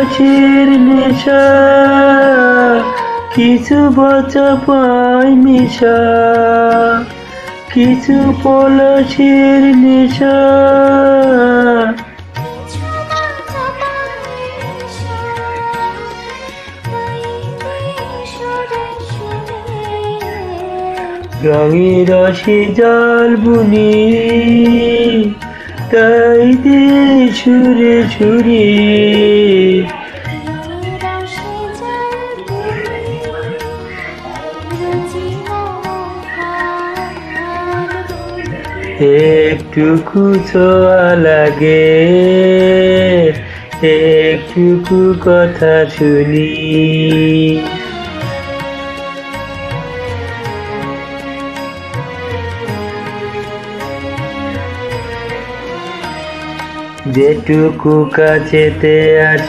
রসের নেশা, কিছু বাঁচা পায় নেশা, কিছু পলাশের নেশা। রঙে রসে জল বুনি, তাই দে সুরে সুরে। একটুকু ছোঁয়া লাগে, একটুকু কথা শুনি। যেটুকু কাছেতে আসে